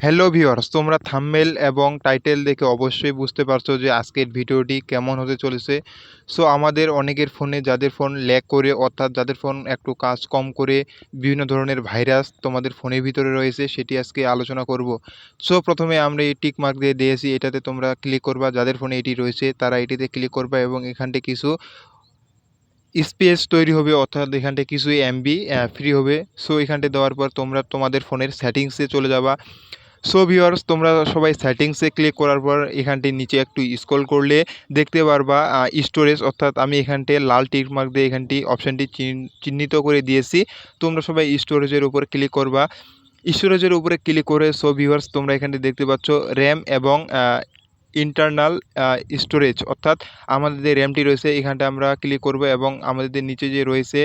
Hello viewers, তোমরা thumbnail এবং title দেখে অবশ্যই বুঝতে পারছো যে আজকের ভিডিওটি কেমন হতে চলেছে। সো আমাদের অনেকের ফোনে যাদের ফোন ল্যাগ করে, অর্থাৎ যাদের ফোন একটু কাজ কম করে, বিভিন্ন ধরনের ভাইরাস তোমাদের ফোনের ভিতরে রয়েছে, সেটি আজকে আলোচনা করব। সো প্রথমে আমরা এই টিক মার্ক দিয়ে দিয়েছি, এটাতে তোমরা ক্লিক করবা। যাদের ফোনে এটি রয়েছে তারা এটিতে ক্লিক করবা এবং এখানটি কিছু স্পেস তৈরি হবে, অর্থাৎ এখানটা কিছু এমবি ফ্রি হবে। সো এখানটা দেওয়ার পর তোমরা তোমাদের ফোনের সেটিংসে চলে যাবা। সো ভিউয়ার্স, তোমরা সবাই সেটিংসে ক্লিক করার পর এখানটি নিচে একটু স্ক্রল করলে দেখতে পারবা স্টোরেজ, অর্থাৎ আমি এখানটে লাল টিক মার্ক দিয়ে এখানটি অপশানটি চিহ্নিত করে দিয়েছি। তোমরা সবাই স্টোরেজের উপর ক্লিক করবা। স্টোরেজের উপরে ক্লিক করে সো ভিউয়ার্স, তোমরা এখানে দেখতে পাচ্ছ র্যাম এবং ইন্টারনাল স্টোরেজ, অর্থাৎ আমাদের যে র্যামটি রয়েছে এখানটা আমরা ক্লিক করব এবং আমাদের নিচে যে রয়েছে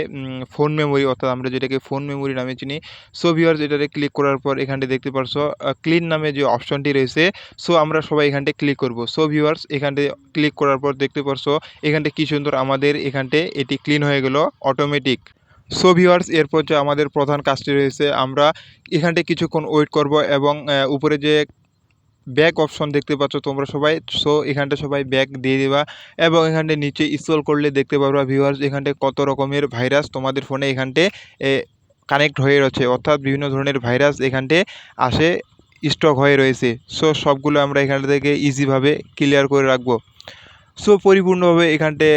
ফোন মেমোরি, অর্থাৎ আমরা যেটাকে ফোন মেমোরি নামে চিনি। সো ভিউয়ার্স, এটাতে ক্লিক করার পর এখানটা দেখতে পারছো ক্লিন নামে যে অপশনটি রয়েছে। সো আমরা সবাই এখানটা ক্লিক করব। সো ভিউয়ার্স, এখানটা ক্লিক করার পর দেখতে পারছো এখানটা কি সুন্দর আমাদের এখানটা এটি ক্লিন হয়ে গেল অটোমেটিক। সো ভিউয়ার্স, এরপর যে আমাদের প্রধান কাজটি রয়েছে, আমরা এখানটা কিছুক্ষণ ওয়েট করব এবং উপরে যে ব্যাক অপশন দেখতে পাচ্ছ তোমরা সবাই, সো এখানটা সবাই ব্যাক দিয়ে দিবা এবং এখানটা নিচে স্ক্রল করলে দেখতে পারবা ভিউয়ার্স এখানটা কত রকমের ভাইরাস তোমাদের ফোনে এখানটে কানেক্ট হয়ে রয়েছে, অর্থাৎ বিভিন্ন ধরনের ভাইরাস এখানটে আসে, স্টক হয়ে রয়েছে। সো সবগুলো আমরা এখান থেকে ইজিভাবে ক্লিয়ার করে রাখবো। সো পরিপূর্ণভাবে এখানটে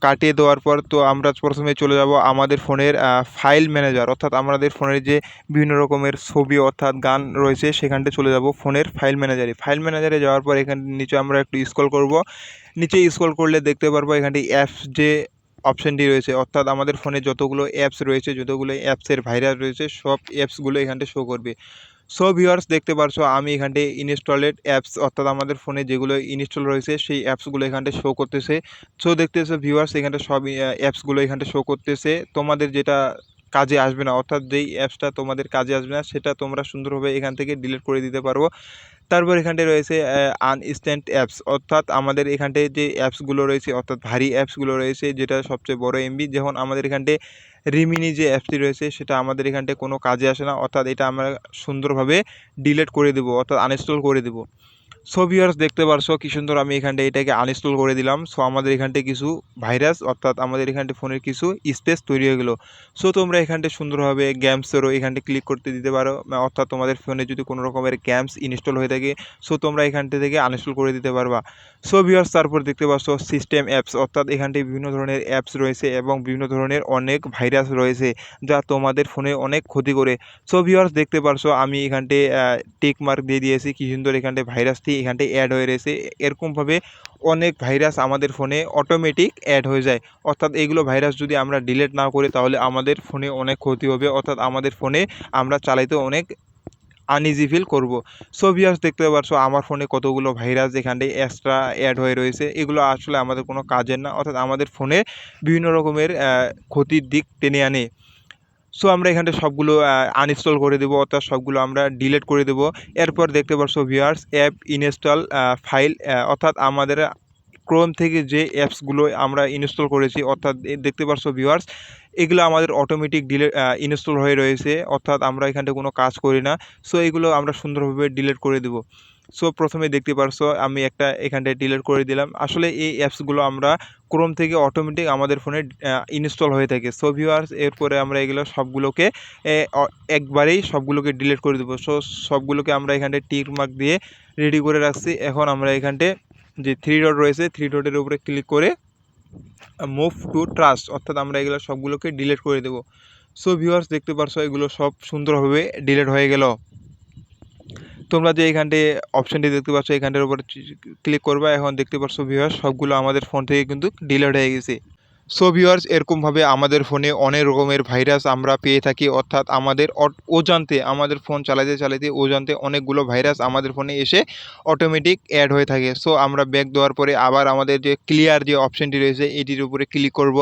কাটিয়ে দেওয়ার পর তো আমরা প্রথমে চলে যাব আমাদের ফোনের ফাইল ম্যানেজার, অর্থাৎ আমাদের ফোনের যে বিভিন্ন রকমের ছবি অর্থাৎ গান রয়েছে সেখানটে চলে যাব ফোনের ফাইল ম্যানেজারে। ফাইল ম্যানেজারে যাওয়ার পর এখানে নিচে আমরা একটু স্ক্রল করব। নিচে স্ক্রল করলে দেখতে পারবো এখানটি অ্যাপস যে অপশানটি রয়েছে, অর্থাৎ আমাদের ফোনে যতগুলো অ্যাপস রয়েছে, যতগুলো অ্যাপসের ভাইরাস রয়েছে, সব অ্যাপসগুলো এখানটে শো করবে। সো ভিউয়ার্স, দেখতে পারছো আমি এখানটে ইনস্টলেড অ্যাপস, অর্থাৎ আমাদের ফোনে যেগুলো ইনস্টল রয়েছে সেই অ্যাপসগুলো এখানটে শো করতেছে। সো দেখতেছো ভিউয়ার্স, এখানটা সব অ্যাপসগুলো এখানটা শো করতেছে। তোমাদের যেটা কাজে আসবে না, অর্থাৎ যেই অ্যাপসটা তোমাদের কাজে আসবে না সেটা তোমরা সুন্দরভাবে এখান থেকে ডিলিট করে দিতে পারবো। তারপর এখানটায় রয়েছে আনইনস্ট্যান্ট অ্যাপস, অর্থাৎ আমাদের এখানটায় যে অ্যাপসগুলো রয়েছে, অর্থাৎ ভারী অ্যাপসগুলো রয়েছে, যেটা সবচেয়ে বড় এমবি, যেমন আমাদের এখানটায় রিমিনি যে অ্যাপসটি রয়েছে সেটা আমাদের এখানটায় কোনো কাজে আসে না, অর্থাৎ এটা আমরা সুন্দরভাবে ডিলিট করে দেবো, অর্থাৎ আনইনস্টল করে দেবো। সো ভিউয়ার্স, দেখতে পারছো কি সুন্দর আমি এখানটা এটাকে আনইনস্টল করে দিলাম। সো আমাদের এখানটায় কিছু ভাইরাস, অর্থাৎ আমাদের এখানটা ফোনের কিছু স্পেস তৈরি হয়ে গেলো। সো তোমরা এখানটা সুন্দরভাবে গেমসেরও এখানটা ক্লিক করতে দিতে পারো, অর্থাৎ তোমাদের ফোনে যদি কোনো রকমের গেমস ইনস্টল হয়ে থাকে সো তোমরা এখানটা থেকে আনইনস্টল করে দিতে পারবা। সো ভিউয়ার্স, তারপর দেখতে পাচ্ছ সিস্টেম অ্যাপস, অর্থাৎ এখানটায় বিভিন্ন ধরনের অ্যাপস রয়েছে এবং বিভিন্ন ধরনের অনেক ভাইরাস রয়েছে যা তোমাদের ফোনে অনেক ক্ষতি করে। সো ভিউয়ার্স, দেখতে পারছো আমি এখানটায় টিক মার্ক দিয়ে দিয়েছি, কি সুন্দর এখানটায় ভাইরাসটি এখানটায় অ্যাড হয়ে রয়েছে। এরকমভাবে অনেক ভাইরাস আমাদের ফোনে অটোমেটিক অ্যাড হয়ে যায়, অর্থাৎ এইগুলো ভাইরাস যদি আমরা ডিলিট না করি তাহলে আমাদের ফোনে অনেক ক্ষতি হবে, অর্থাৎ আমাদের ফোনে আমরা চালাইতে অনেক আনইজি ফিল করব। সো ভিউয়ার্স, দেখতে পারছো আমার ফোনে কতগুলো ভাইরাস এখানটায় এক্সট্রা অ্যাড হয়ে রয়েছে। এগুলো আসলে আমাদের কোনো কাজের না, অর্থাৎ আমাদের ফোনে বিভিন্ন রকমের ক্ষতির দিক টেনে আনে। সো আমরা এখানটা সবগুলো আনইনস্টল করে দেবো, অর্থাৎ সবগুলো আমরা ডিলিট করে দেবো। এরপর দেখতে পারছো ভিউয়ার্স অ্যাপ ইনস্টল ফাইল, অর্থাৎ আমাদের ক্রোম থেকে যে অ্যাপসগুলো আমরা ইনস্টল করেছি, অর্থাৎ দেখতে পারছো ভিউয়ার্স এগুলো আমাদের অটোমেটিক ইনস্টল হয়ে রয়েছে, অর্থাৎ আমরা এখানটা কোনো কাজ করি না। সো এগুলো আমরা সুন্দরভাবে ডিলিট করে দেবো। সো প্রথমে দেখতে পারছো আমি একটা এখানটায় ডিলিট করে দিলাম। আসলে এই অ্যাপসগুলো আমরা ক্রোম থেকে অটোমেটিক আমাদের ফোনে ইনস্টল হয়ে থাকে। সো ভিউয়ার্স, এরপরে আমরা এগুলো সবগুলোকে একবারেই সবগুলোকে ডিলিট করে দেবো। সো সবগুলোকে আমরা এখানটায় টিক মার্ক দিয়ে রেডি করে রাখছি। এখন আমরা এখানটায় যে থ্রি ডট রয়েছে, থ্রি ডটের উপরে ক্লিক করে মুভ টু ট্রাস্ট, অর্থাৎ আমরা এগুলো সবগুলোকে ডিলিট করে দেবো। সো ভিউয়ার্স, দেখতে পারছো এগুলো সব সুন্দরভাবে ডিলিট হয়ে গেল। তোমরা যে এখানটায় অপশানটি দেখতে পাচ্ছ এখানটার উপর ক্লিক করবা। এখন দেখতে পাচ্ছ ভিউয়ার্স সবগুলো আমাদের ফোন থেকে কিন্তু ডিলিট হয়ে গেছে। সো ভিউয়ার্স, এরকমভাবে আমাদের ফোনে অনেক রকমের ভাইরাস আমরা পেয়ে থাকি, অর্থাৎ আমাদের অজান্তে আমাদের ফোন চালাতে চালাতে অজান্তে অনেকগুলো ভাইরাস আমাদের ফোনে এসে অটোমেটিক অ্যাড হয়ে থাকে। সো আমরা ব্যাক দেওয়ার পরে আবার আমাদের যে ক্লিয়ার যে অপশানটি রয়েছে এটির উপরে ক্লিক করব।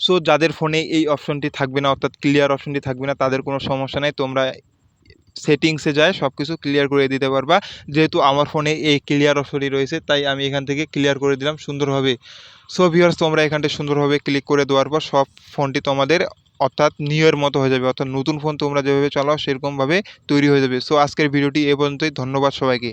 সো যাদের ফোনে এই অপশানটি থাকবে না, অর্থাৎ ক্লিয়ার অপশানটি থাকবে না, তাদের কোনো সমস্যা নেই, তোমরা সেটিংসে যায় সব কিছু ক্লিয়ার করে দিতে পারবা। যেহেতু আমার ফোনে এই ক্লিয়ার অপশনটি রয়েছে তাই আমি এখান থেকে ক্লিয়ার করে দিলাম সুন্দরভাবে। সো ভিউয়ার্স, তোমরা এখানটা সুন্দরভাবে ক্লিক করে দেওয়ার পর সব ফোনটি তোমাদের অর্থাৎ নিউয়ের মতো হয়ে যাবে, অর্থাৎ নতুন ফোন তোমরা যেভাবে চালাও সেরকমভাবে তৈরি হয়ে যাবে। সো আজকের ভিডিওটি এ পর্যন্তই। ধন্যবাদ সবাইকে।